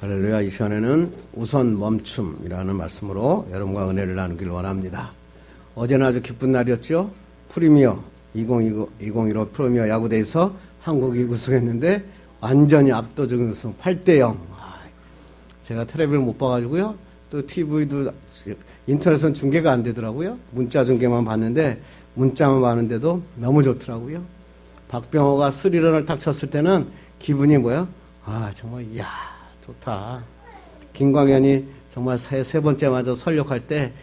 할렐루야. 이 시간에는 우선 멈춤이라는 말씀으로 여러분과 은혜를 나누길 원합니다. 어제는 아주 기쁜 날이었죠. 프리미어 2015 프리미어 야구대에서 한국이 우승했는데 완전히 압도적인 우승 8대0. 제가 텔레비를 못 봐가지고요. 또 TV도 인터넷은 중계가 안 되더라고요. 문자 중계만 봤는데 문자만 봤는데도 너무 좋더라고요. 박병호가 3런을 딱 쳤을 때는 기분이 뭐야? 정말 좋다. 김광현이 정말 세 번째 맞아 설력할 때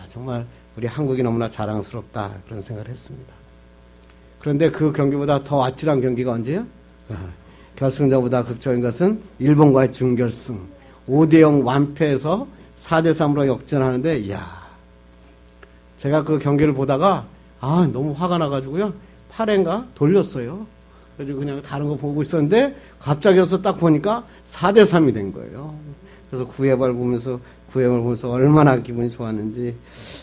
정말 우리 한국이 너무나 자랑스럽다 그런 생각을 했습니다. 그런데 그 경기보다 더 아찔한 경기가 언제요? 결승전보다 극적인 것은 일본과의 준결승 5대0 완패해서 4대3으로 역전하는데 제가 그 경기를 보다가 너무 화가 나가지고요 8회인가 돌렸어요. 그래서 그냥 다른 거 보고 있었는데 갑자기 와서 딱 보니까 4대3이 된 거예요. 그래서 9회를 보면서 얼마나 기분이 좋았는지,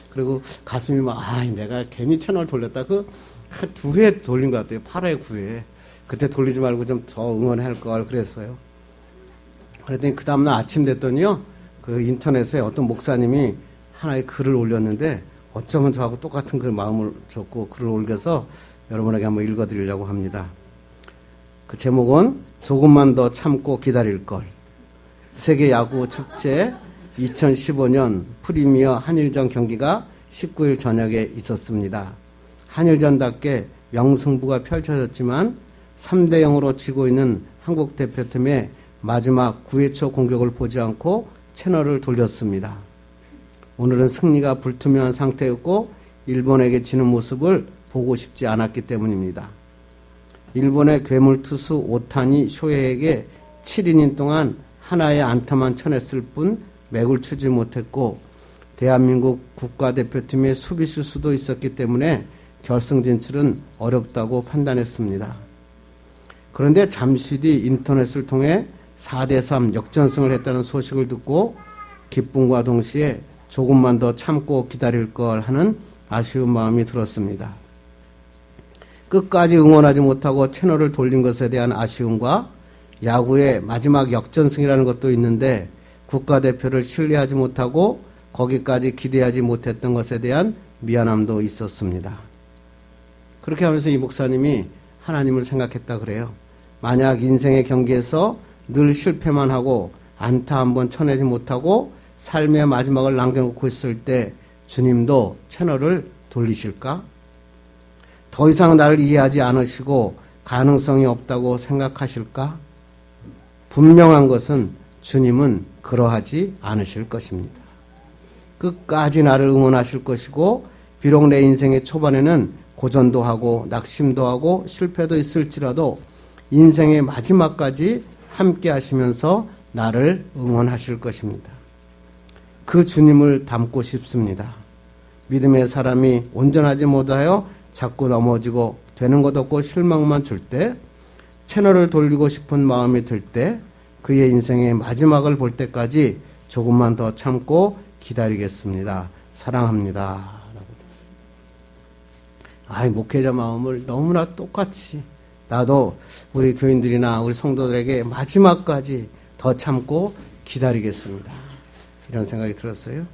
그리고 가슴이 내가 괜히 채널 돌렸다. 그 2회 돌린 것 같아요. 8회, 9회. 그때 돌리지 말고 좀 더 응원할 걸 그랬어요. 그랬더니 그 다음날 아침 됐더니요, 그 인터넷에 어떤 목사님이 하나의 글을 올렸는데 어쩌면 저하고 똑같은 글 마음을 줬고 글을 올려서 여러분에게 한번 읽어드리려고 합니다. 그 제목은 조금만 더 참고 기다릴 걸. 세계 야구 축제 2015년 프리미어 한일전 경기가 19일 저녁에 있었습니다. 한일전답게 명승부가 펼쳐졌지만 3대0으로 지고 있는 한국 대표팀의 마지막 9회 초 공격을 보지 않고 채널을 돌렸습니다. 오늘은 승리가 불투명한 상태였고 일본에게 지는 모습을 보고 싶지 않았기 때문입니다. 일본의 괴물 투수 오타니 쇼헤이에게 7이닝 동안 하나의 안타만 쳐냈을 뿐 맥을 추지 못했고 대한민국 국가대표팀의 수비 실수도 있었기 때문에 결승 진출은 어렵다고 판단했습니다. 그런데 잠시 뒤 인터넷을 통해 4대3 역전승을 했다는 소식을 듣고 기쁨과 동시에 조금만 더 참고 기다릴 걸 하는 아쉬운 마음이 들었습니다. 끝까지 응원하지 못하고 채널을 돌린 것에 대한 아쉬움과 야구의 마지막 역전승이라는 것도 있는데 국가대표를 신뢰하지 못하고 거기까지 기대하지 못했던 것에 대한 미안함도 있었습니다. 그렇게 하면서 이 목사님이 하나님을 생각했다 그래요. 만약 인생의 경기에서 늘 실패만 하고 안타 한번 쳐내지 못하고 삶의 마지막을 남겨놓고 있을 때 주님도 채널을 돌리실까? 더 이상 나를 이해하지 않으시고 가능성이 없다고 생각하실까? 분명한 것은 주님은 그러하지 않으실 것입니다. 끝까지 나를 응원하실 것이고 비록 내 인생의 초반에는 고전도 하고 낙심도 하고 실패도 있을지라도 인생의 마지막까지 함께 하시면서 나를 응원하실 것입니다. 그 주님을 닮고 싶습니다. 믿음의 사람이 온전하지 못하여 자꾸 넘어지고 되는 것 없고 실망만 줄 때, 채널을 돌리고 싶은 마음이 들 때, 그의 인생의 마지막을 볼 때까지 조금만 더 참고 기다리겠습니다. 사랑합니다. 목회자 마음을 너무나 똑같이 나도 우리 교인들이나 우리 성도들에게 마지막까지 더 참고 기다리겠습니다. 이런 생각이 들었어요.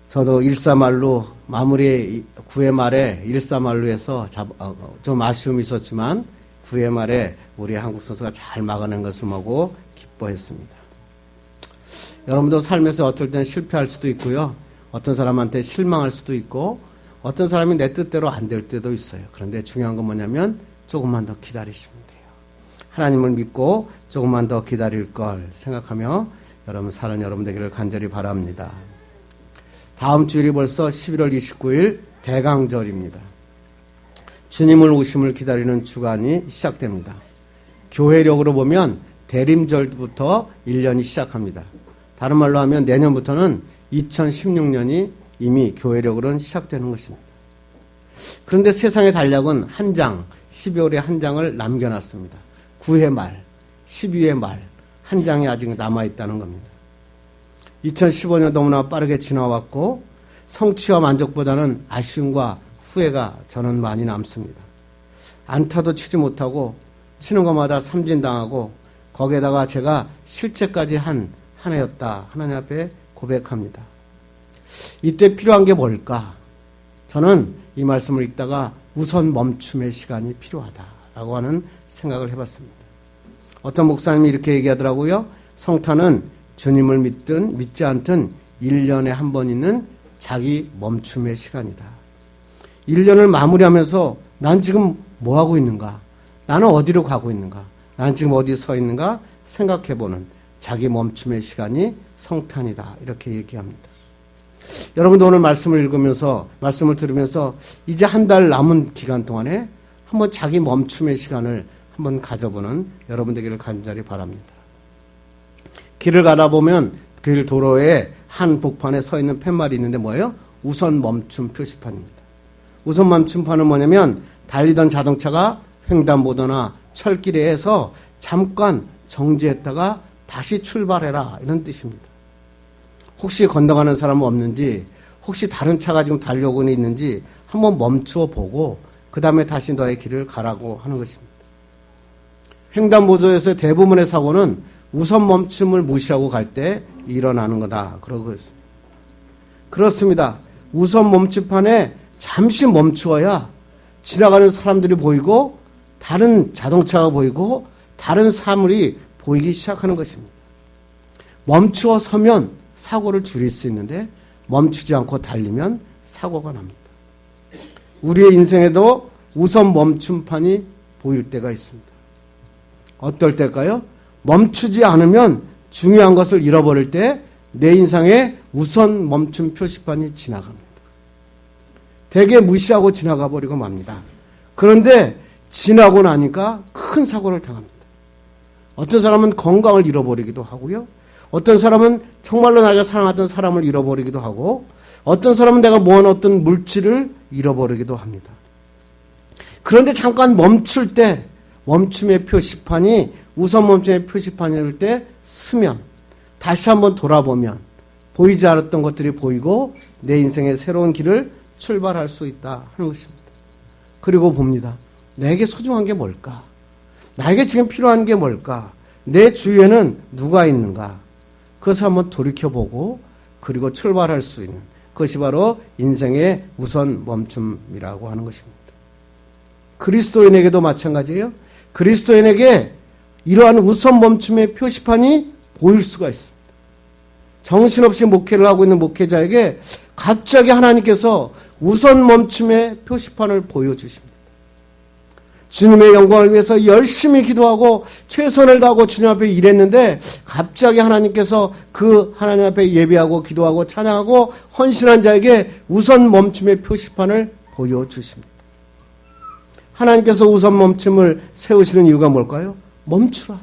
저도 1사말루 마무리 9회 말에 1사말루에서 좀 아쉬움이 있었지만 9회 말에 우리 한국 선수가 잘 막아낸 것을 보고 기뻐했습니다. 여러분도 삶에서 어떨 땐 실패할 수도 있고요. 어떤 사람한테 실망할 수도 있고 어떤 사람이 내 뜻대로 안 될 때도 있어요. 그런데 중요한 건 뭐냐면 조금만 더 기다리시면 돼요. 하나님을 믿고 조금만 더 기다릴 걸 생각하며 여러분 사는 여러분 되기를 간절히 바랍니다. 다음 주일이 벌써 11월 29일 대강절입니다. 주님을 오심을 기다리는 주간이 시작됩니다. 교회력으로 보면 대림절부터 1년이 시작합니다. 다른 말로 하면 내년부터는 2016년이 이미 교회력으로는 시작되는 것입니다. 그런데 세상의 달력은 한 장, 12월에 한 장을 남겨놨습니다. 9회 말, 12회 말, 한 장이 아직 남아있다는 겁니다. 2015년 너무나 빠르게 지나왔고 성취와 만족보다는 아쉬움과 후회가 저는 많이 남습니다. 안타도 치지 못하고 치는 것마다 삼진당하고 거기에다가 제가 실제까지 한 해였다. 하나님 앞에 고백합니다. 이때 필요한 게 뭘까? 저는 이 말씀을 읽다가 우선 멈춤의 시간이 필요하다라고 하는 생각을 해봤습니다. 어떤 목사님이 이렇게 얘기하더라고요. 성탄은 주님을 믿든 믿지 않든 1년에 한 번 있는 자기 멈춤의 시간이다. 1년을 마무리하면서 난 지금 뭐 하고 있는가? 나는 어디로 가고 있는가? 난 지금 어디 서 있는가? 생각해보는 자기 멈춤의 시간이 성탄이다. 이렇게 얘기합니다. 여러분도 오늘 말씀을 읽으면서, 말씀을 들으면서 이제 한 달 남은 기간 동안에 한번 자기 멈춤의 시간을 한번 가져보는 여러분 되기를 간절히 바랍니다. 길을 가다 보면 길 도로에 한 복판에 서 있는 팻말이 있는데 뭐예요? 우선 멈춤 표시판입니다. 우선 멈춤판은 뭐냐면 달리던 자동차가 횡단보도나 철길에서 잠깐 정지했다가 다시 출발해라 이런 뜻입니다. 혹시 건너가는 사람은 없는지, 혹시 다른 차가 지금 달려오고 있는지 한번 멈추어 보고 그 다음에 다시 너의 길을 가라고 하는 것입니다. 횡단보도에서의 대부분의 사고는 우선 멈춤을 무시하고 갈 때 일어나는 거다. 그러고 있습니다. 그렇습니다. 우선 멈춤판에 잠시 멈추어야 지나가는 사람들이 보이고 다른 자동차가 보이고 다른 사물이 보이기 시작하는 것입니다. 멈추어 서면 사고를 줄일 수 있는데 멈추지 않고 달리면 사고가 납니다. 우리의 인생에도 우선 멈춤판이 보일 때가 있습니다. 어떨 때일까요? 멈추지 않으면 중요한 것을 잃어버릴 때 내 인생에 우선 멈춤 표시판이 지나갑니다. 되게 무시하고 지나가 버리고 맙니다. 그런데 지나고 나니까 큰 사고를 당합니다. 어떤 사람은 건강을 잃어버리기도 하고요. 어떤 사람은 정말로 내가 사랑하던 사람을 잃어버리기도 하고, 어떤 사람은 내가 모은 어떤 물질을 잃어버리기도 합니다. 그런데 잠깐 멈출 때 멈춤의 표시판이 우선 멈춤의 표시판일 때 쓰면 다시 한번 돌아보면 보이지 않았던 것들이 보이고 내 인생의 새로운 길을 출발할 수 있다 하는 것입니다. 그리고 봅니다. 내게 소중한 게 뭘까? 나에게 지금 필요한 게 뭘까? 내 주위에는 누가 있는가? 그것을 한번 돌이켜보고 그리고 출발할 수 있는 그것이 바로 인생의 우선 멈춤이라고 하는 것입니다. 그리스도인에게도 마찬가지예요. 그리스도인에게 이러한 우선 멈춤의 표시판이 보일 수가 있습니다. 정신없이 목회를 하고 있는 목회자에게 갑자기 하나님께서 우선 멈춤의 표시판을 보여주십니다. 주님의 영광을 위해서 열심히 기도하고 최선을 다하고 주님 앞에 일했는데 갑자기 하나님께서 그 하나님 앞에 예배하고 기도하고 찬양하고 헌신한 자에게 우선 멈춤의 표시판을 보여주십니다. 하나님께서 우선 멈춤을 세우시는 이유가 뭘까요? 멈추라.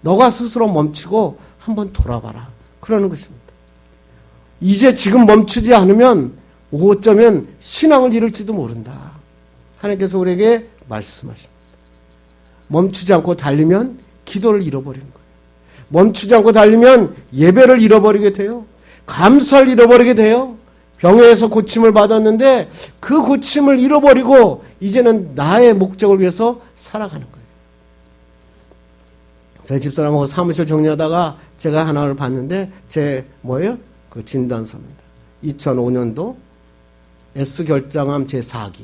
너가 스스로 멈추고 한번 돌아봐라. 그러는 것입니다. 이제 지금 멈추지 않으면 어쩌면 신앙을 잃을지도 모른다. 하나님께서 우리에게 말씀하십니다. 멈추지 않고 달리면 기도를 잃어버리는 거예요. 멈추지 않고 달리면 예배를 잃어버리게 돼요. 감사를 잃어버리게 돼요. 병에서 고침을 받았는데 그 고침을 잃어버리고 이제는 나의 목적을 위해서 살아가는 거예요. 저희 집사람하고 사무실 정리하다가 제가 하나를 봤는데 그 진단서입니다. 2005년도 S결장암 제4기.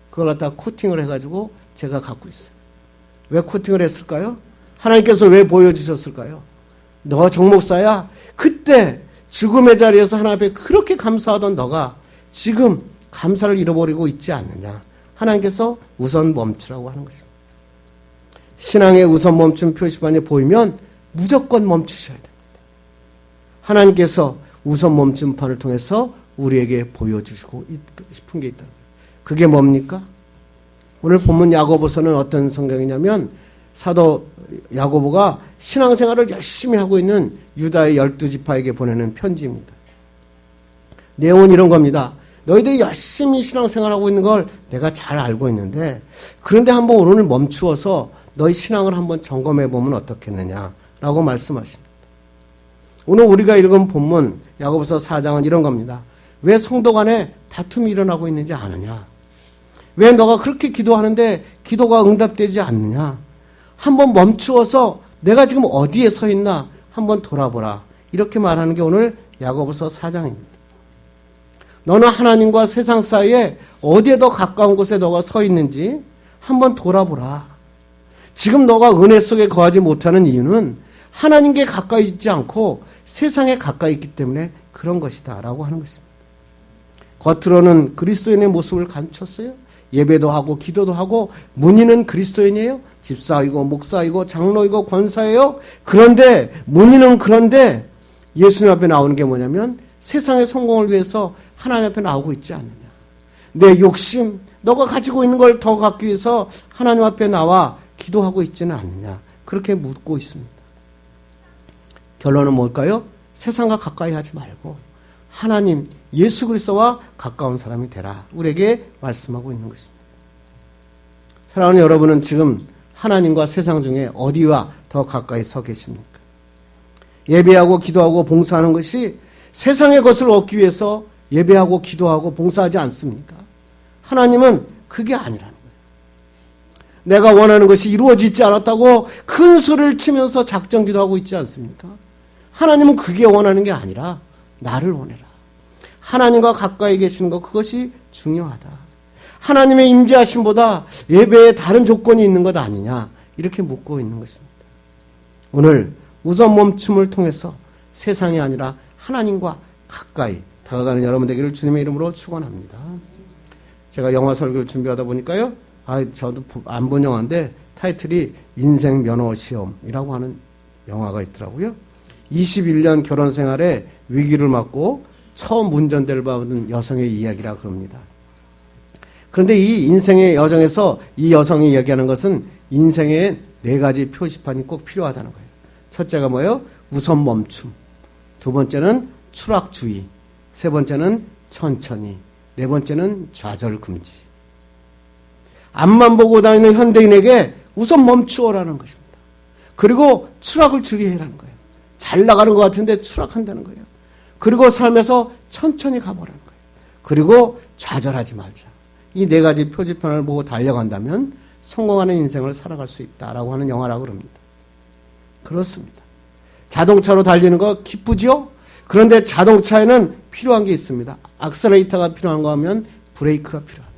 그걸 갖다 코팅을 해가지고 제가 갖고 있어요. 왜 코팅을 했을까요? 하나님께서 왜 보여주셨을까요? 너 정목사야? 그때 죽음의 자리에서 하나님 앞에 그렇게 감사하던 너가 지금 감사를 잃어버리고 있지 않느냐. 하나님께서 우선 멈추라고 하는 것입니다. 신앙의 우선 멈춤 표시판이 보이면 무조건 멈추셔야 됩니다. 하나님께서 우선 멈춤판을 통해서 우리에게 보여주시고 싶은 게 있다. 그게 뭡니까? 오늘 본문 야고보서는 어떤 성경이냐면 사도 야고보가 신앙생활을 열심히 하고 있는 유다의 12지파에게 보내는 편지입니다. 내용은 이런 겁니다. 너희들이 열심히 신앙생활하고 있는 걸 내가 잘 알고 있는데 그런데 한번 오늘 멈추어서 너희 신앙을 한번 점검해 보면 어떻겠느냐라고 말씀하십니다. 오늘 우리가 읽은 본문 야고보서 4장은 이런 겁니다. 왜 성도 간에 다툼이 일어나고 있는지 아느냐? 왜 너가 그렇게 기도하는데 기도가 응답되지 않느냐? 한번 멈추어서 내가 지금 어디에 서 있나 한번 돌아보라. 이렇게 말하는 게 오늘 야고보서 4장입니다. 너는 하나님과 세상 사이에 어디에 더 가까운 곳에 너가 서 있는지 한번 돌아보라. 지금 너가 은혜 속에 거하지 못하는 이유는 하나님께 가까이 있지 않고 세상에 가까이 있기 때문에 그런 것이다 라고 하는 것입니다. 겉으로는 그리스도인의 모습을 감췄어요. 예배도 하고 기도도 하고 문의는 그리스도인이에요. 집사이고 목사이고 장로이고 권사예요. 그런데 문의는 그런데 예수님 앞에 나오는 게 뭐냐면 세상의 성공을 위해서 하나님 앞에 나오고 있지 않느냐. 내 욕심, 너가 가지고 있는 걸 더 갖기 위해서 하나님 앞에 나와 기도하고 있지는 않느냐. 그렇게 묻고 있습니다. 결론은 뭘까요? 세상과 가까이 하지 말고 하나님, 예수 그리스도와 가까운 사람이 되라. 우리에게 말씀하고 있는 것입니다. 사랑하는 여러분은 지금 하나님과 세상 중에 어디와 더 가까이 서 계십니까? 예배하고 기도하고 봉사하는 것이 세상의 것을 얻기 위해서 예배하고 기도하고 봉사하지 않습니까? 하나님은 그게 아니라는 거예요. 내가 원하는 것이 이루어지지 않았다고 큰 소리를 치면서 작정 기도하고 있지 않습니까? 하나님은 그게 원하는 게 아니라 나를 원해라. 하나님과 가까이 계시는 것, 그것이 중요하다. 하나님의 임재하심보다 예배에 다른 조건이 있는 것 아니냐, 이렇게 묻고 있는 것입니다. 오늘 우선 멈춤을 통해서 세상이 아니라 하나님과 가까이 다가가는 여러분 되기를 주님의 이름으로 축원합니다. 제가 영화 설교를 준비하다 보니까요, 저도 안 본 영화인데 타이틀이 인생 면허 시험이라고 하는 영화가 있더라고요. 21년 결혼 생활에 위기를 맞고 처음 운전대를 받은 여성의 이야기라 그럽니다. 그런데 이 인생의 여정에서 이 여성이 이야기하는 것은 인생의 4가지 표시판이 꼭 필요하다는 거예요. 첫째가 뭐예요? 우선 멈춤. 두 번째는 추락주의. 세 번째는 천천히. 네 번째는 좌절 금지. 앞만 보고 다니는 현대인에게 우선 멈추어라는 것입니다. 그리고 추락을 주의해라는 거예요. 잘 나가는 것 같은데 추락한다는 거예요. 그리고 삶에서 천천히 가보라는 거예요. 그리고 좌절하지 말자. 이 4가지 표지판을 보고 달려간다면 성공하는 인생을 살아갈 수 있다라고 하는 영화라고 합니다. 그렇습니다. 자동차로 달리는 거 기쁘죠? 그런데 자동차에는 필요한 게 있습니다. 악셀레이터가 필요한가 하면 브레이크가 필요합니다.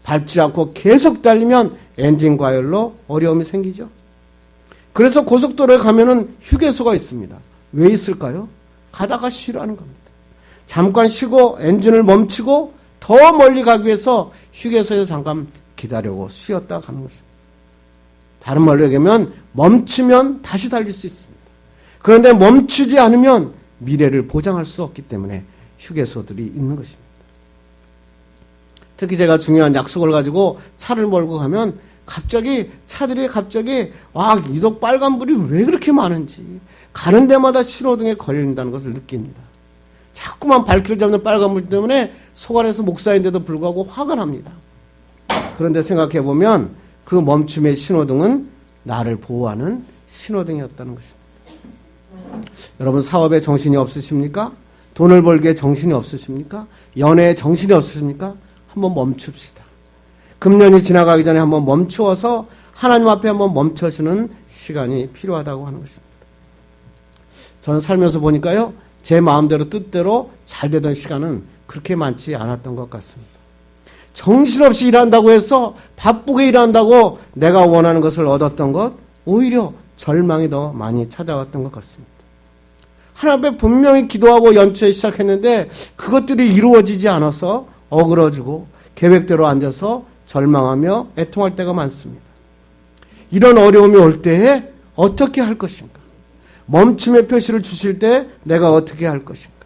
밟지 않고 계속 달리면 엔진 과열로 어려움이 생기죠. 그래서 고속도로에 가면은 휴게소가 있습니다. 왜 있을까요? 가다가 쉬라는 겁니다. 잠깐 쉬고 엔진을 멈추고 더 멀리 가기 위해서 휴게소에서 잠깐 기다리고 쉬었다 가는 것입니다. 다른 말로 얘기하면 멈추면 다시 달릴 수 있습니다. 그런데 멈추지 않으면 미래를 보장할 수 없기 때문에 휴게소들이 있는 것입니다. 특히 제가 중요한 약속을 가지고 차를 몰고 가면 차들이 갑자기 유독 빨간불이 왜 그렇게 많은지 가는 데마다 신호등에 걸린다는 것을 느낍니다. 자꾸만 발길을 잡는 빨간불 때문에 속 안에서 목사인데도 불구하고 화가 납니다. 그런데 생각해보면 그 멈춤의 신호등은 나를 보호하는 신호등이었다는 것입니다. 여러분 사업에 정신이 없으십니까? 돈을 벌기에 정신이 없으십니까? 연애에 정신이 없으십니까? 한번 멈춥시다. 금년이 지나가기 전에 한번 멈추어서 하나님 앞에 한번 멈춰주는 시간이 필요하다고 하는 것입니다. 저는 살면서 보니까요, 제 마음대로 뜻대로 잘 되던 시간은 그렇게 많지 않았던 것 같습니다. 정신없이 일한다고 해서 바쁘게 일한다고 내가 원하는 것을 얻었던 것, 오히려 절망이 더 많이 찾아왔던 것 같습니다. 하나님 앞에 분명히 기도하고 연초에 시작했는데 그것들이 이루어지지 않아서 어그러지고 계획대로 앉아서 절망하며 애통할 때가 많습니다. 이런 어려움이 올 때에 어떻게 할 것인가? 멈춤의 표시를 주실 때 내가 어떻게 할 것인가?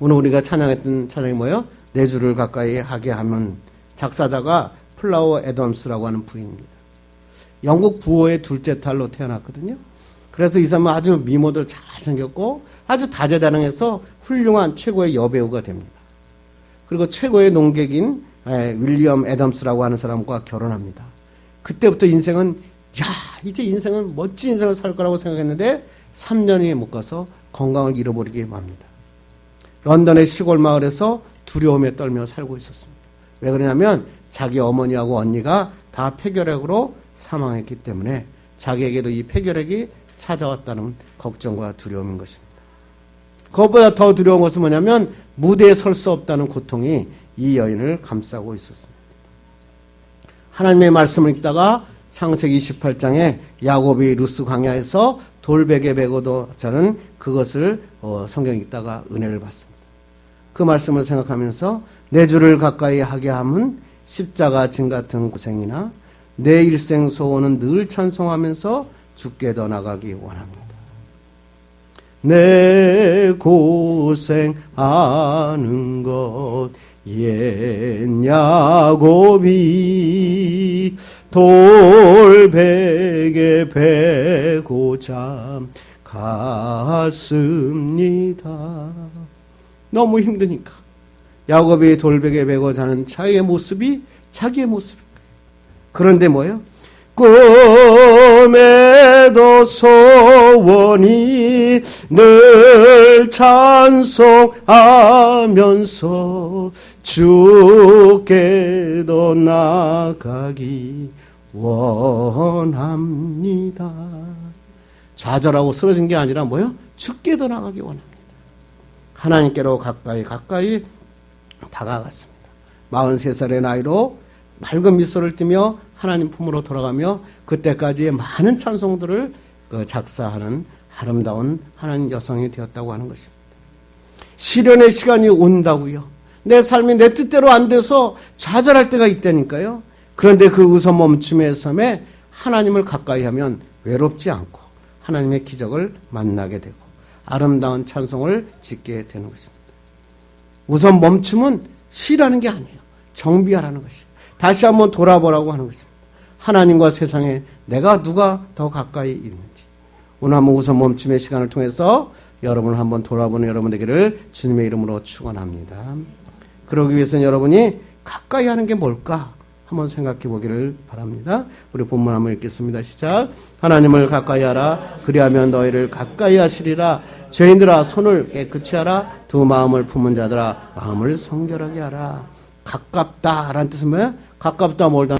오늘 우리가 찬양했던 찬양이 뭐예요? 내 주를 가까이 하게 하면, 작사자가 플라워 애덤스라고 하는 부인입니다. 영국 부호의 둘째 딸로 태어났거든요. 그래서 이 사람은 아주 미모도 잘생겼고 아주 다재다능해서 훌륭한 최고의 여배우가 됩니다. 그리고 최고의 농객인 윌리엄 애덤스라고 하는 사람과 결혼합니다. 그때부터 인생은 이제 인생은 멋진 인생을 살 거라고 생각했는데 3년이 못 가서 건강을 잃어버리게 맙니다. 런던의 시골 마을에서 두려움에 떨며 살고 있었습니다. 왜 그러냐면 자기 어머니하고 언니가 다 폐결핵으로 사망했기 때문에 자기에게도 이 폐결핵이 찾아왔다는 걱정과 두려움인 것입니다. 그것보다 더 두려운 것은 뭐냐면 무대에 설 수 없다는 고통이 이 여인을 감싸고 있었습니다. 하나님의 말씀을 읽다가 창세기 28장에 야곱이 루스 광야에서 돌베개 베고도 자는 그것을 성경 읽다가 은혜를 받습니다. 그 말씀을 생각하면서 내 주를 가까이 하게 함은 십자가 진 같은 고생이나 내 일생 소원은 늘 찬송하면서 주께 더 나가기 원합니다. 내 고생하는 것 옛 야곱이 돌베개 베고 잠 갔습니다. 너무 힘드니까 야곱이 돌베개 베고 자는 자기의 모습이 자기의 모습입니다. 그런데 뭐예요? 꿈에도 소원이 늘 찬송하면서 주께도 나가기 원합니다. 좌절하고 쓰러진 게 아니라 뭐예요? 주께도 나가기 원합니다. 하나님께로 가까이 다가갔습니다. 43살의 나이로 밝은 미소를 띠며 하나님 품으로 돌아가며 그때까지의 많은 찬송들을 작사하는 아름다운 하나님 여성이 되었다고 하는 것입니다. 시련의 시간이 온다고요. 내 삶이 내 뜻대로 안 돼서 좌절할 때가 있다니까요. 그런데 그 우선 멈춤의 섬에 하나님을 가까이 하면 외롭지 않고 하나님의 기적을 만나게 되고 아름다운 찬송을 짓게 되는 것입니다. 우선 멈춤은 쉬라는 게 아니에요. 정비하라는 것이에요. 다시 한번 돌아보라고 하는 것입니다. 하나님과 세상에 내가 누가 더 가까이 있는지. 오늘 한번 우선 멈춤의 시간을 통해서 여러분을 한번 돌아보는 여러분 되기를 주님의 이름으로 축원합니다. 그러기 위해서는 여러분이 가까이 하는 게 뭘까? 한번 생각해 보기를 바랍니다. 우리 본문 한번 읽겠습니다. 시작. 하나님을 가까이 하라. 그리하면 너희를 가까이 하시리라. 죄인들아 손을 깨끗이 하라. 두 마음을 품은 자들아 마음을 성결하게 하라. 가깝다라는 뜻은 뭐예요? 가깝다 멀다.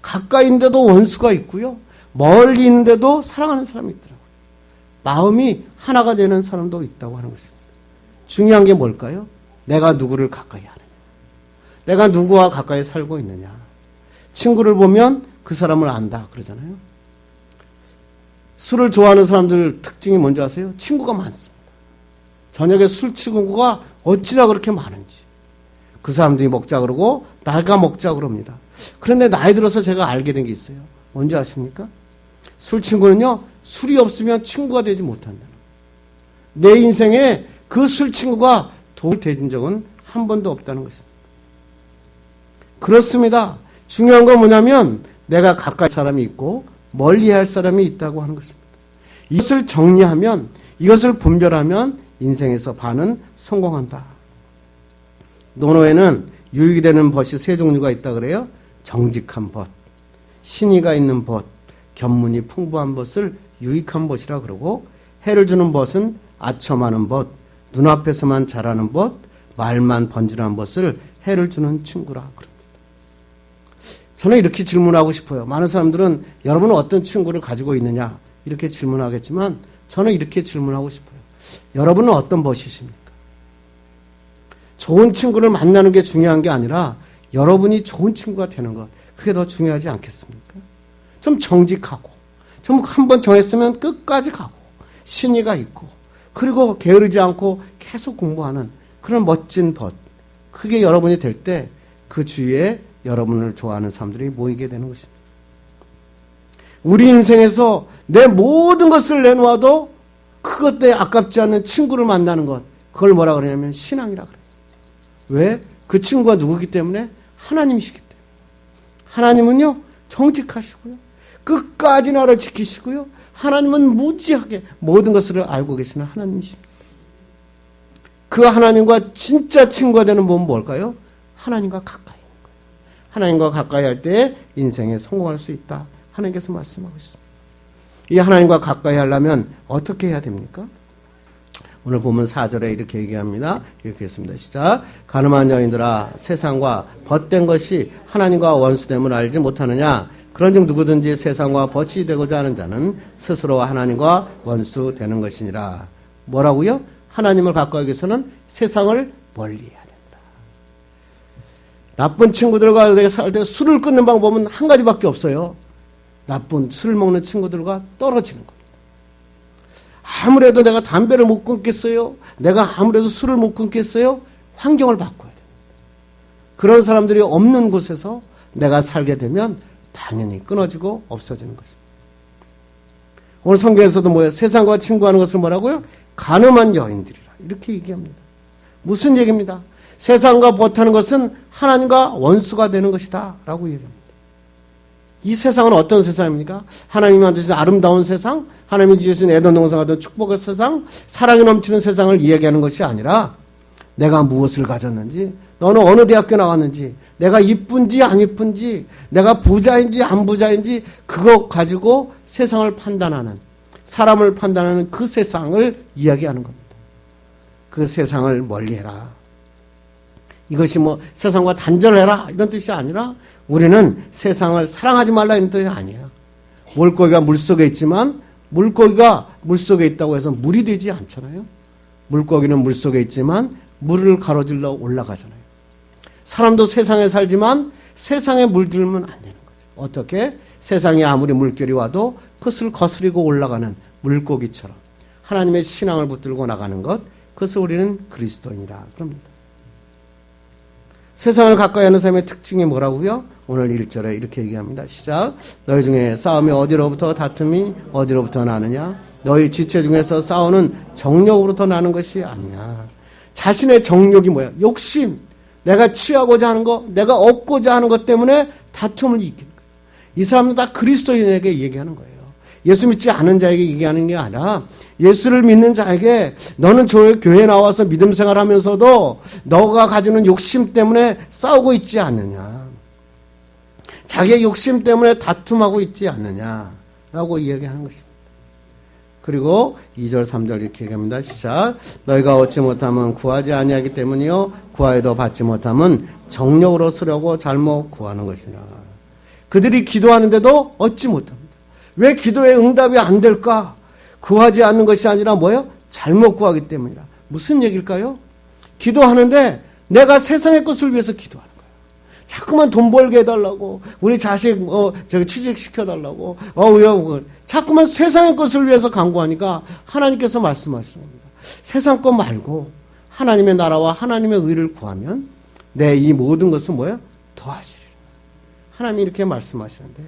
가까이 있는데도 원수가 있고요. 멀리 있는데도 사랑하는 사람이 있더라고요. 마음이 하나가 되는 사람도 있다고 하는 것입니다. 중요한 게 뭘까요? 내가 누구를 가까이 하느냐. 내가 누구와 가까이 살고 있느냐. 친구를 보면 그 사람을 안다 그러잖아요. 술을 좋아하는 사람들 특징이 뭔지 아세요? 친구가 많습니다. 저녁에 술 친구가 어찌나 그렇게 많은지. 그 사람들이 먹자 그러고 나가 먹자 그럽니다. 그런데 나이 들어서 제가 알게 된 게 있어요. 뭔지 아십니까? 술 친구는요. 술이 없으면 친구가 되지 못한다. 내 인생에 그 술 친구가 도움이 된 적은 한 번도 없다는 것입니다. 그렇습니다. 중요한 건 뭐냐면 내가 가까이 사람이 있고 멀리 할 사람이 있다고 하는 것입니다. 이것을 정리하면 이것을 분별하면 인생에서 반은 성공한다. 논어에는 유익이 되는 벗이 세 종류가 있다 그래요. 정직한 벗, 신의가 있는 벗, 견문이 풍부한 벗을 유익한 벗이라 그러고 해를 주는 벗은 아첨하는 벗, 눈앞에서만 자라는 벗, 말만 번지르한 벗을 해를 주는 친구라 그럽니다. 저는 이렇게 질문하고 싶어요. 많은 사람들은 여러분은 어떤 친구를 가지고 있느냐 이렇게 질문하겠지만 저는 이렇게 질문하고 싶어요. 여러분은 어떤 벗이십니까? 좋은 친구를 만나는 게 중요한 게 아니라 여러분이 좋은 친구가 되는 것 그게 더 중요하지 않겠습니까? 좀 정직하고 좀 한번 정했으면 끝까지 가고 신의가 있고 그리고 게으르지 않고 계속 공부하는 그런 멋진 벗 그게 여러분이 될 때 그 주위에 여러분을 좋아하는 사람들이 모이게 되는 것입니다. 우리 인생에서 내 모든 것을 내놓아도 그것에 아깝지 않는 친구를 만나는 것 그걸 뭐라 그러냐면 신앙이라 그래요. 왜? 그 친구가 누구기 때문에? 하나님이시기 때문에. 하나님은요 정직하시고요 끝까지 나를 지키시고요 하나님은 무지하게 모든 것을 알고 계시는 하나님이십니다. 그 하나님과 진짜 친구가 되는 법은 뭘까요? 하나님과 가까이 있는 거예요. 하나님과 가까이 할 때 인생에 성공할 수 있다. 하나님께서 말씀하고 있습니다. 이 하나님과 가까이 하려면 어떻게 해야 됩니까? 오늘 보면 4절에 이렇게 얘기합니다. 이렇게 했습니다. 시작. 가늠한 여인들아 세상과 벗된 것이 하나님과 원수됨을 알지 못하느냐. 그런즉 누구든지 세상과 벗이 되고자 하는 자는 스스로 하나님과 원수되는 것이니라. 뭐라고요? 하나님을 가까이 위해서는 세상을 멀리해야 된다. 나쁜 친구들과 내가 살 때 술을 끊는 방법은 한 가지밖에 없어요. 나쁜 술 먹는 친구들과 떨어지는 겁니다. 아무래도 내가 담배를 못 끊겠어요? 내가 아무래도 술을 못 끊겠어요? 환경을 바꿔야 됩니다. 그런 사람들이 없는 곳에서 내가 살게 되면 당연히 끊어지고 없어지는 것입니다. 오늘 성경에서도 뭐예요? 세상과 친구하는 것을 뭐라고요? 가늠한 여인들이라 이렇게 얘기합니다. 무슨 얘기입니다? 세상과 벗하는 것은 하나님과 원수가 되는 것이다 라고 얘기합니다. 이 세상은 어떤 세상입니까? 하나님이 만드신 아름다운 세상, 하나님이 지으신 에덴 동산 같은 축복의 세상, 사랑이 넘치는 세상을 이야기하는 것이 아니라 내가 무엇을 가졌는지, 너는 어느 대학교 나왔는지, 내가 이쁜지 안 이쁜지, 내가 부자인지 안 부자인지 그거 가지고 세상을 판단하는, 사람을 판단하는 그 세상을 이야기하는 겁니다. 그 세상을 멀리해라. 이것이 뭐 세상과 단절해라 이런 뜻이 아니라 우리는 세상을 사랑하지 말라 이런 뜻이 아니에요. 물고기가 물속에 있지만 물고기가 물속에 있다고 해서 물이 되지 않잖아요. 물고기는 물속에 있지만 물을 가로질러 올라가잖아요. 사람도 세상에 살지만 세상에 물들면 안 되는 거죠. 어떻게? 세상에 아무리 물결이 와도 그것을 거스리고 올라가는 물고기처럼 하나님의 신앙을 붙들고 나가는 것, 그것을 우리는 그리스도인이라 그럽니다. 세상을 가까이 하는 사람의 특징이 뭐라고요? 오늘 1절에 이렇게 얘기합니다. 시작. 너희 중에 싸움이 어디로부터 다툼이 어디로부터 나느냐? 너희 지체 중에서 싸우는 정욕으로부터 나는 것이 아니야. 자신의 정욕이 뭐야? 욕심. 내가 취하고자 하는 거, 내가 얻고자 하는 것 때문에 다툼을 일으키는 거예요. 이 사람은 다 그리스도인에게 얘기하는 거예요. 예수 믿지 않은 자에게 얘기하는 게 아니라 예수를 믿는 자에게 너는 저 교회에 나와서 믿음 생활하면서도 너가 가지는 욕심 때문에 싸우고 있지 않느냐. 자기의 욕심 때문에 다툼하고 있지 않느냐라고 이야기하는 것입니다. 그리고 2절 3절 이렇게 얘기합니다. 시작. 너희가 얻지 못하면 구하지 아니하기 때문이요 구하여도 받지 못하면 정욕으로 쓰려고 잘못 구하는 것이라. 그들이 기도하는데도 얻지 못합니다. 왜 기도에 응답이 안 될까? 구하지 않는 것이 아니라 뭐예요? 잘못 구하기 때문이라. 무슨 얘기일까요? 기도하는데 내가 세상의 것을 위해서 기도하는 거예요. 자꾸만 돈 벌게 해달라고, 우리 자식 취직시켜달라고, 자꾸만 세상의 것을 위해서 간구하니까 하나님께서 말씀하시는 겁니다. 세상 것 말고 하나님의 나라와 하나님의 의를 구하면 내 이 모든 것은 뭐예요? 더하시리라. 하나님이 이렇게 말씀하시는데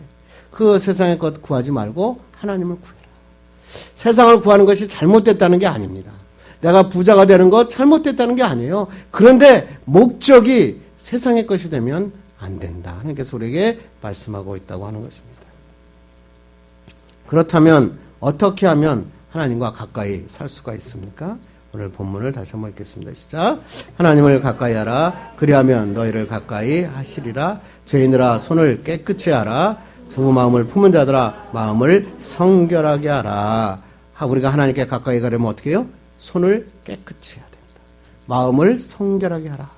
그 세상의 것 구하지 말고 하나님을 구해라. 세상을 구하는 것이 잘못됐다는 게 아닙니다. 내가 부자가 되는 것 잘못됐다는 게 아니에요. 그런데 목적이 세상의 것이 되면 안 된다. 하나님께서 우리에게 말씀하고 있다고 하는 것입니다. 그렇다면 어떻게 하면 하나님과 가까이 살 수가 있습니까? 오늘 본문을 다시 한번 읽겠습니다. 시작. 하나님을 가까이 하라. 그리하면 너희를 가까이 하시리라. 죄인들아 손을 깨끗이 하라. 두 마음을 품은 자들아 마음을 성결하게 하라. 우리가 하나님께 가까이 가려면 어떻게 해요? 손을 깨끗이 해야 됩니다. 마음을 성결하게 하라.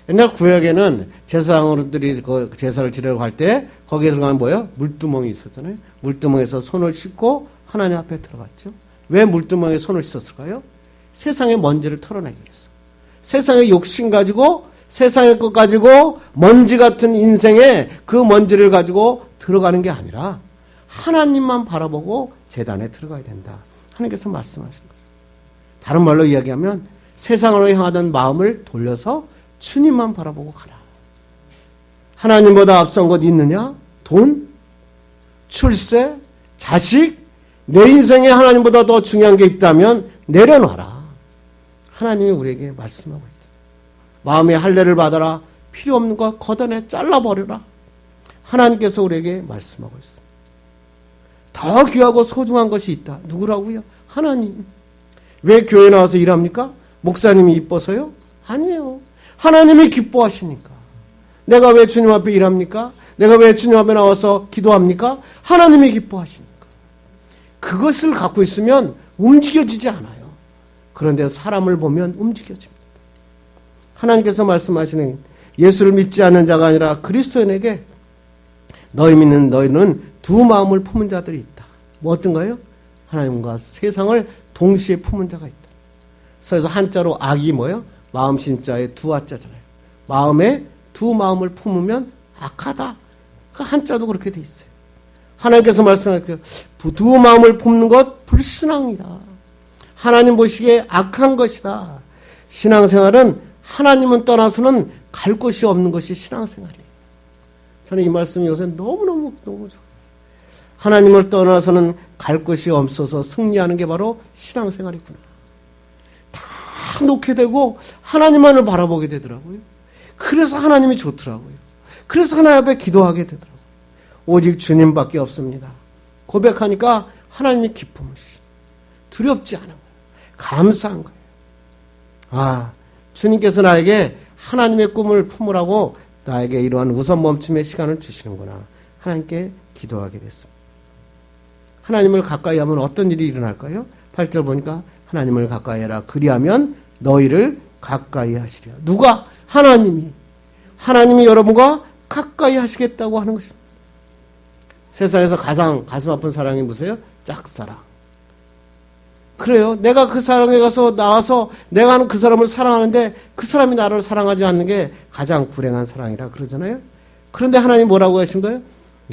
옛날 구약에는 제사장들이 그 제사를 지내러 갈 때 거기에 들어가면 뭐예요? 물두멍이 있었잖아요. 물두멍에서 손을 씻고 하나님 앞에 들어갔죠. 왜 물두멍에 손을 씻었을까요? 세상의 먼지를 털어내기 위해서. 세상의 욕심 가지고 세상의 것 가지고 먼지 같은 인생에 그 먼지를 가지고 들어가는 게 아니라 하나님만 바라보고 제단에 들어가야 된다. 하나님께서 말씀하시는 거죠. 다른 말로 이야기하면 세상으로 향하던 마음을 돌려서 주님만 바라보고 가라. 하나님보다 앞선 것 있느냐? 돈? 출세? 자식? 내 인생에 하나님보다 더 중요한 게 있다면 내려놔라. 하나님이 우리에게 말씀하고 있다. 마음의 할례를 받아라. 필요 없는 거 걷어내 잘라버려라. 하나님께서 우리에게 말씀하고 있습니다. 더 귀하고 소중한 것이 있다. 누구라고요? 하나님. 왜 교회 나와서 일합니까? 목사님이 이뻐서요? 아니에요. 하나님이 기뻐하시니까. 내가 왜 주님 앞에 일합니까? 내가 왜 주님 앞에 나와서 기도합니까? 하나님이 기뻐하시니까. 그것을 갖고 있으면 움직여지지 않아요. 그런데 사람을 보면 움직여집니다. 하나님께서 말씀하시는 예수를 믿지 않는 자가 아니라 그리스도인에게 너희 믿는 너희는 두 마음을 품은 자들이 있다. 뭐 어떤가요? 하나님과 세상을 동시에 품은 자가 있다. 그래서 한자로 악이 뭐예요? 마음 심자에 두 아자잖아요. 마음에 두 마음을 품으면 악하다. 그 한자도 그렇게 돼 있어요. 하나님께서 말씀하셨어요. 두 마음을 품는 것 불신앙이다. 하나님 보시기에 악한 것이다. 신앙생활은 하나님은 떠나서는 갈 곳이 없는 것이 신앙생활이에요. 저는 이 말씀이 요새 너무너무 좋아요. 하나님을 떠나서는 갈 곳이 없어서 승리하는 게 바로 신앙생활이구나. 다 놓게 되고 하나님만을 바라보게 되더라고요. 그래서 하나님이 좋더라고요. 그래서 하나님 앞에 기도하게 되더라고요. 오직 주님밖에 없습니다. 고백하니까 하나님이 기쁨이시. 두렵지 않은 거예요. 감사한 거예요. 아, 주님께서 나에게 하나님의 꿈을 품으라고 나에게 이러한 우선 멈춤의 시간을 주시는구나. 하나님께 기도하게 됐습니다. 하나님을 가까이 하면 어떤 일이 일어날까요? 8절 보니까 하나님을 가까이 해라. 그리하면 너희를 가까이 하시리라. 누가? 하나님이. 하나님이 여러분과 가까이 하시겠다고 하는 것입니다. 세상에서 가장 가슴 아픈 사랑이 무엇이에요? 짝사랑. 그래요. 내가 그 사랑에 가서 나와서 내가 하는 그 사람을 사랑하는데 그 사람이 나를 사랑하지 않는 게 가장 불행한 사랑이라 그러잖아요. 그런데 하나님 뭐라고 하신 거예요?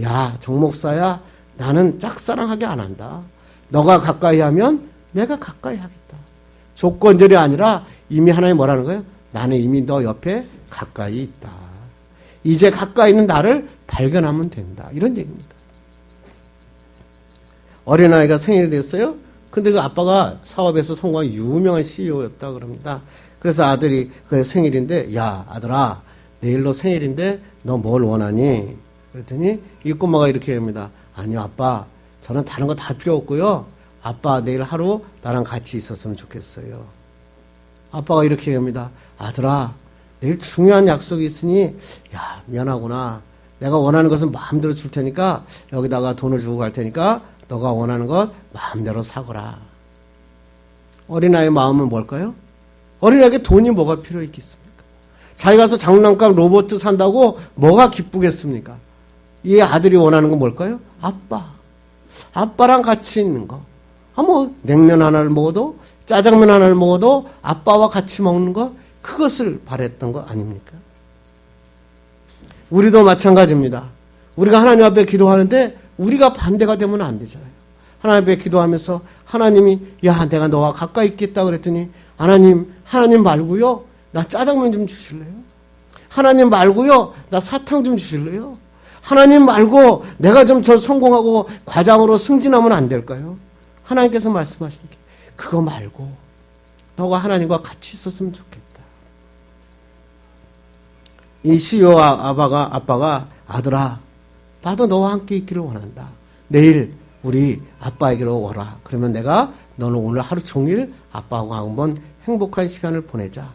야, 정 목사야, 나는 짝사랑하게 안 한다. 너가 가까이 하면 내가 가까이 하겠다. 조건절이 아니라 이미 하나님 뭐라는 거예요? 나는 이미 너 옆에 가까이 있다. 이제 가까이 있는 나를 발견하면 된다. 이런 얘기입니다. 어린아이가 생일이 됐어요. 근데 그 아빠가 사업에서 성공한 유명한 CEO였다 그럽니다. 그래서 아들이 그 생일인데, 야, 아들아, 내일 너 생일인데 너 뭘 원하니? 그랬더니 이 꼬마가 이렇게 합니다. 아니요, 아빠, 저는 다른 거 다 필요 없고요. 아빠 내일 하루 나랑 같이 있었으면 좋겠어요. 아빠가 이렇게 합니다. 아들아, 내일 중요한 약속이 있으니, 야, 미안하구나. 내가 원하는 것은 마음대로 줄 테니까 여기다가 돈을 주고 갈 테니까 너가 원하는 것 마음대로 사거라. 어린아이의 마음은 뭘까요? 어린아이에게 돈이 뭐가 필요 있겠습니까? 자기 가서 장난감 로봇 산다고 뭐가 기쁘겠습니까? 이 아들이 원하는 건 뭘까요? 아빠. 아빠랑 같이 있는 거. 뭐 냉면 하나를 먹어도 짜장면 하나를 먹어도 아빠와 같이 먹는 거, 그것을 바랬던 거 아닙니까? 우리도 마찬가지입니다. 우리가 하나님 앞에 기도하는데 우리가 반대가 되면 안 되잖아요. 하나님 앞에 기도하면서 하나님이 야, 내가 너와 가까이 있겠다 그랬더니 하나님 말고요, 나 짜장면 좀 주실래요? 하나님 말고요, 나 사탕 좀 주실래요? 하나님 말고 내가 좀 저 성공하고 과장으로 승진하면 안 될까요? 하나님께서 말씀하시는 게 그거 말고 너가 하나님과 같이 있었으면 좋겠다. 이 CEO 아빠가 아들아, 나도 너와 함께 있기를 원한다. 내일 우리 아빠에게로 오라. 그러면 내가 너는 오늘 하루 종일 아빠하고 한번 행복한 시간을 보내자.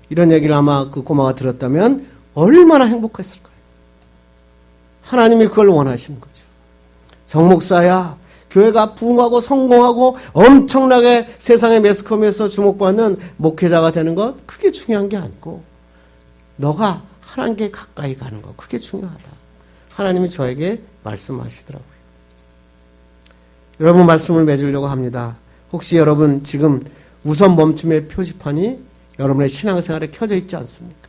이런 얘기를 아마 그 꼬마가 들었다면 얼마나 행복했을까요? 하나님이 그걸 원하시는 거죠. 정 목사야, 교회가 부흥하고 성공하고 엄청나게 세상의 매스컴에서 주목받는 목회자가 되는 것, 그게 중요한 게 아니고 너가 하나님께 가까이 가는 것, 그게 중요하다. 하나님이 저에게 말씀하시더라고요. 여러분 말씀을 맺으려고 합니다. 혹시 여러분 지금 우선 멈춤의 표지판이 여러분의 신앙생활에 켜져 있지 않습니까?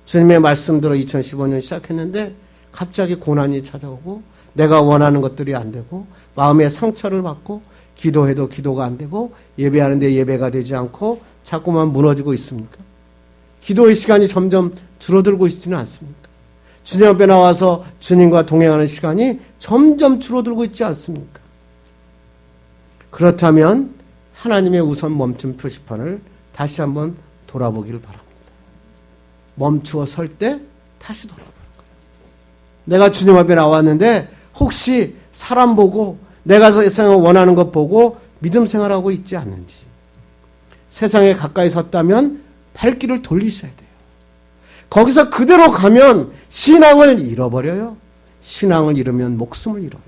주님의 말씀대로 2015년 시작했는데 갑자기 고난이 찾아오고 내가 원하는 것들이 안 되고 마음의 상처를 받고 기도해도 기도가 안 되고 예배하는데 예배가 되지 않고 자꾸만 무너지고 있습니까? 기도의 시간이 점점 줄어들고 있지는 않습니까? 주님 앞에 나와서 주님과 동행하는 시간이 점점 줄어들고 있지 않습니까? 그렇다면 하나님의 우선 멈춤 표지판을 다시 한번 돌아보기를 바랍니다. 멈추어 설 때 다시 돌아보는 거예요. 내가 주님 앞에 나왔는데 혹시 사람 보고 내가 세상을 원하는 것 보고 믿음 생활하고 있지 않는지, 세상에 가까이 섰다면 발길을 돌리셔야 돼요. 거기서 그대로 가면 신앙을 잃어버려요. 신앙을 잃으면 목숨을 잃어요.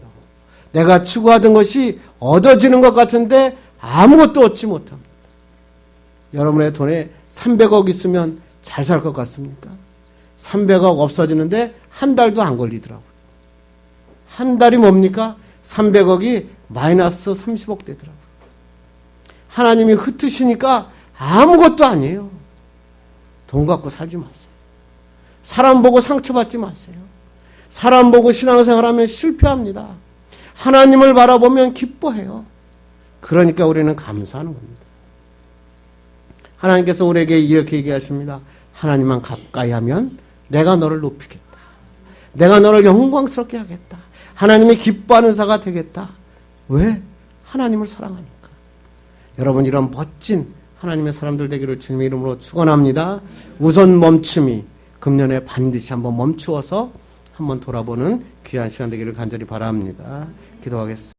내가 추구하던 것이 얻어지는 것 같은데 아무것도 얻지 못합니다. 여러분의 돈에 300억 있으면 잘 살 것 같습니까? 300억 없어지는데 한 달도 안 걸리더라고요. 한 달이 뭡니까? 300억이 마이너스 30억 되더라고요. 하나님이 흩으시니까 아무것도 아니에요. 돈 갖고 살지 마세요. 사람 보고 상처받지 마세요. 사람 보고 신앙생활하면 실패합니다. 하나님을 바라보면 기뻐해요. 그러니까 우리는 감사하는 겁니다. 하나님께서 우리에게 이렇게 얘기하십니다. 하나님만 가까이 하면 내가 너를 높이겠다. 내가 너를 영광스럽게 하겠다. 하나님이 기뻐하는 자가 되겠다. 왜? 하나님을 사랑하니까. 여러분 이런 멋진 하나님의 사람들 되기를 주님의 이름으로 축원합니다. 우선 멈춤이 금년에 반드시 한번 멈추어서 한번 돌아보는 귀한 시간 되기를 간절히 바랍니다. 기도하겠습니다.